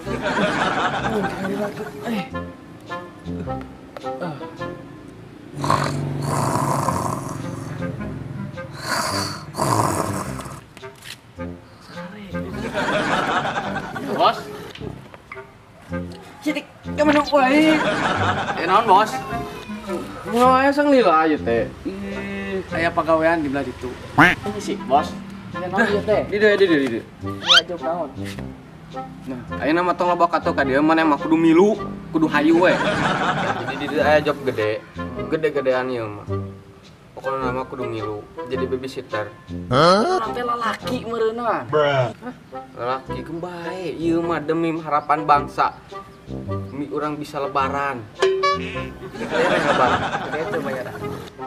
Kali lagi. Bos, Jadi kemana wae? naon bos? Ngoe sang lila aja teh. Saya pegawaian di belah itu. Ini sih bos. Naon ieu teh? Di dia. Ya jauh naon. Nah, ayeuna mah tong lobak atuh ka dieu mah mah kudu milu, kudu hayu we. Jadi di aya job gede. Gede-gedean ieu mah. Pokoknya nama kudu milu, jadi babysitter. Teh lalaki meureunna. Lelaki kembae, ieu mah demi harapan bangsa. Demi orang bisa lebaran. Gede lebaran. Gede itu bayar.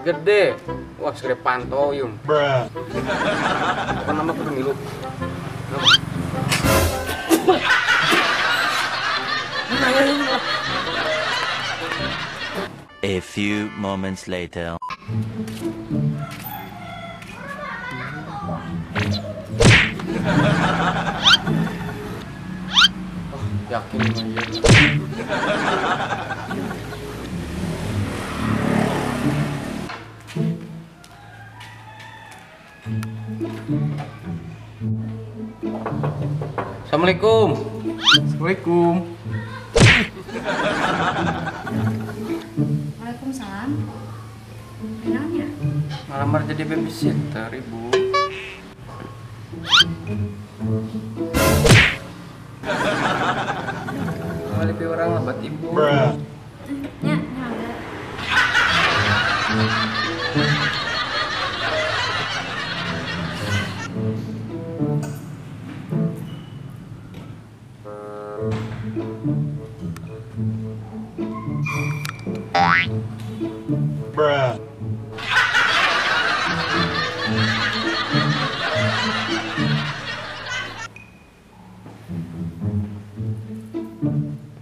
Gede. Wah, segede pantoyum. Pokoknya nama kudu milu. A few moments later. Yakin mah ieu. Assalamualaikum. Assalamualaikum. Waalaikumsalam. Kenalnya? Malamar jadi babysitter, Ibu. Lebih orang lebat Ibu. Ya, ada.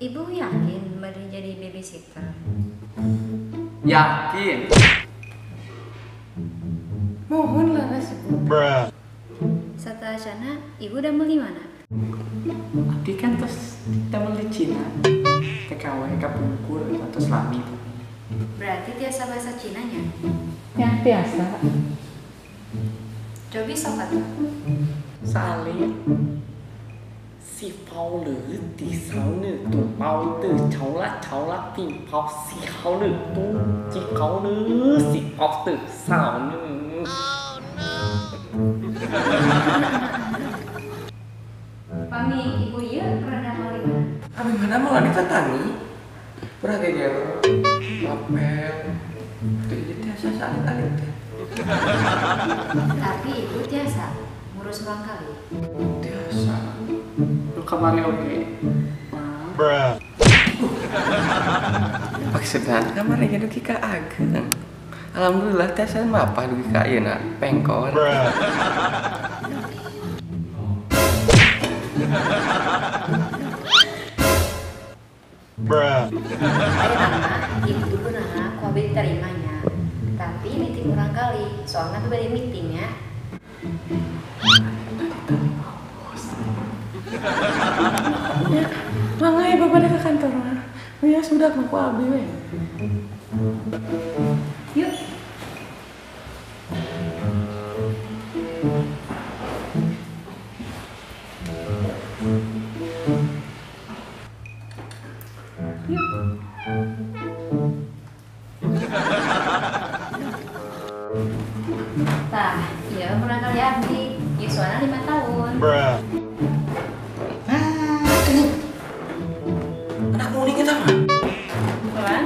Ibu yakin mau jadi babysitter? Yakin. Mohon laras ibu. Setelah sana, ibu udah beli mana? Abdi kan terus kita beli Cina. TKW kapungkur atau selami. Berarti biasa bahasa Cinanya? Yang biasa. Cobi sok atuh. Salih. Si phao lử thì sáu nữ tụ bao từ cháu lá tìm phao si khao nữ tụ chỉ khao nữ si phao từ sáu nữ. Pami ibu iya pernah mau di mana? Abis mana malah ditantangi? Pernah geger ngapel. Itu jadi biasa saling teh. Tapi ibu biasa ngurus ulang kali. Biasa. Lu kamari oke. Maksudnya kemarin jadi kika ageng. Alhamdulillah teh saya mah apa dugi ka ieu na pengkor. Ayo nama, ibu dulu nah, aku habis terimanya. Tapi meeting ulang kali, soalnya tuh beda meetingnya. Mangai bapak ada ke kantor mah. Ya sudah aku abi we. Yuk. Tah, iya pernah kali abdi. Yuswana 5 tahun. Anak muning kita mah. Kan?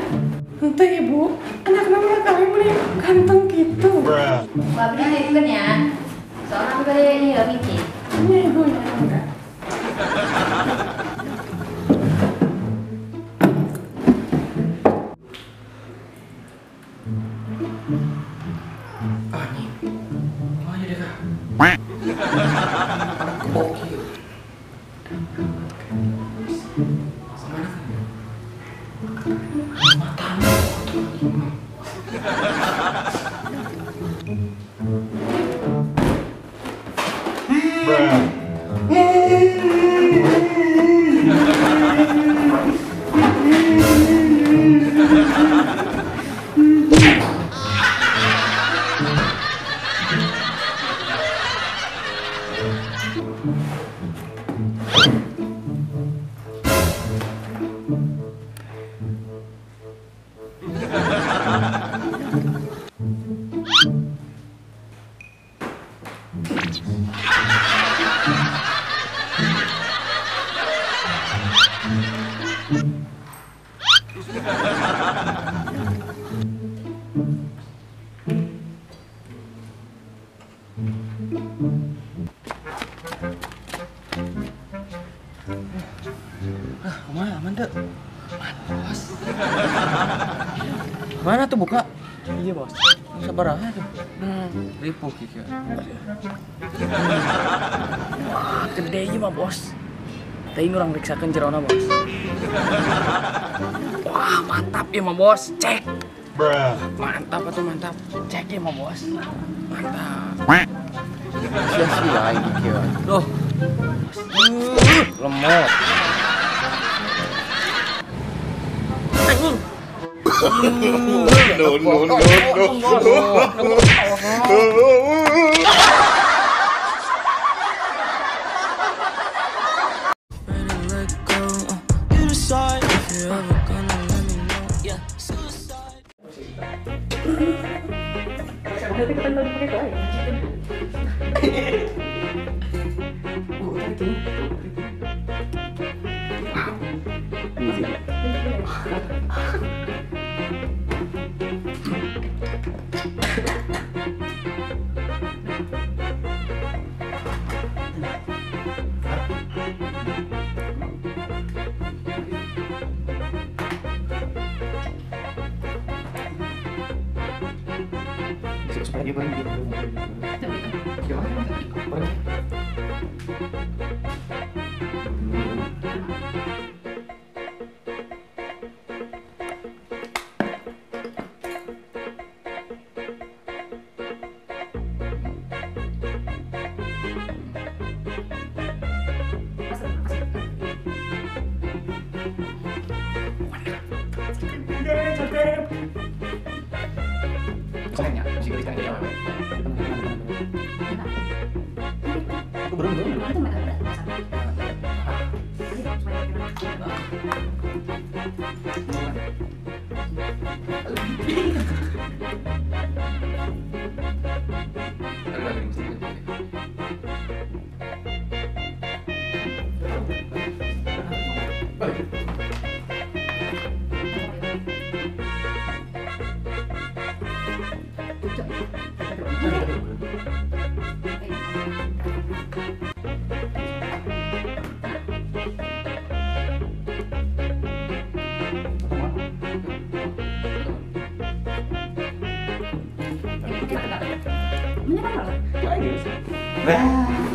Ente ibu, anak nomor kali meni ganteng gitu. Abdi ngikutkan ya. Soalnya aku beda iya meeting. Ini ibu ya enggak. Ani. Mau aja deh kak. Oke. Kemana kan? Matamu. Mana aman deh. Bos. Mana tuh buka? Iya bos. Sabar aja tuh. Ripuh gitu. Wah, gede aja mah bos. Tadi orang riksakan jerona bos. Wah, mantap ya mah bos. Cek. Mantap atau mantap. Cek ya mah bos. Mantap. Sia-sia ini kieu. Duh. Lemot. Anjing. Nah,